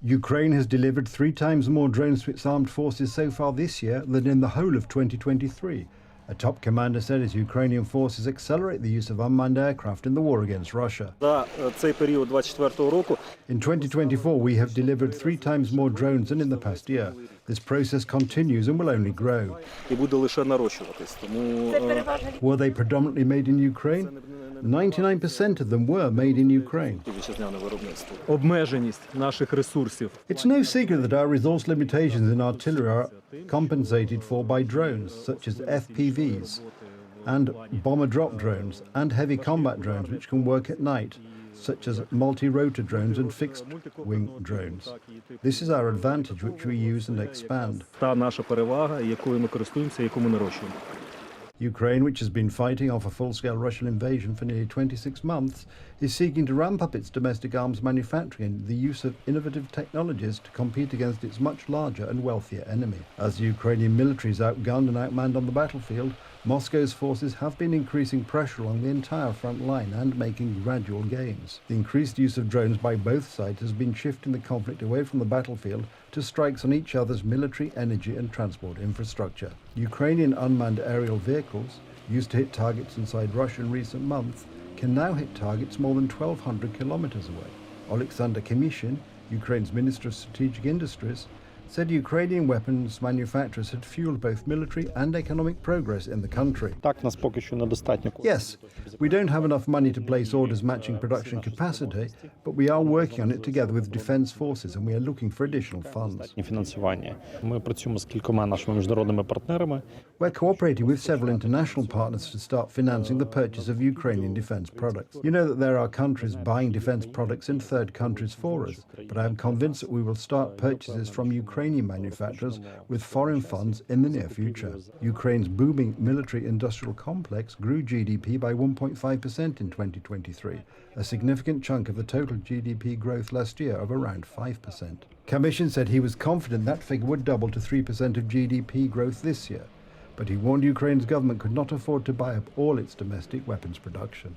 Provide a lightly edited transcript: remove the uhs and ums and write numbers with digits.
Ukraine has delivered 3 times more drones to its armed forces so far this year than in the whole of 2023. A top commander said as Ukrainian forces accelerate the use of unmanned aircraft in the war against Russia. In 2024, we have delivered 3 times more drones than in the past year. This process continues and will only grow. Were they predominantly made in Ukraine? 99% of them were made in Ukraine. It's no secret that our resource limitations in artillery are compensated for by drones, such as FPVs, and bomber drop drones, and heavy combat drones which can work at night, such as multi-rotor drones and fixed-wing drones. This is our advantage which we use and expand. Ukraine, which has been fighting off a full-scale Russian invasion for nearly 26 months, is seeking to ramp up its domestic arms manufacturing and the use of innovative technologies to compete against its much larger and wealthier enemy. As the Ukrainian military is outgunned and outmanned on the battlefield, Moscow's forces have been increasing pressure along the entire front line and making gradual gains. The increased use of drones by both sides has been shifting the conflict away from the battlefield to strikes on each other's military, energy and transport infrastructure. Ukrainian unmanned aerial vehicles, used to hit targets inside Russia in recent months, can now hit targets more than 1,200 kilometers away. Alexander Kimishin, Ukraine's Minister of Strategic Industries, said Ukrainian weapons manufacturers had fueled both military and economic progress in the country. Yes, we don't have enough money to place orders matching production capacity, but we are working on it together with defense forces and we are looking for additional funds. We're cooperating with several international partners to start financing the purchase of Ukrainian defense products. You know that there are countries buying defense products in third countries for us, but I am convinced that we will start purchases from Ukrainian manufacturers with foreign funds in the near future. Ukraine's booming military-industrial complex grew GDP by 1.5% in 2023, a significant chunk of the total GDP growth last year of around 5%. Kamishin said he was confident that figure would double to 3% of GDP growth this year, but he warned Ukraine's government could not afford to buy up all its domestic weapons production.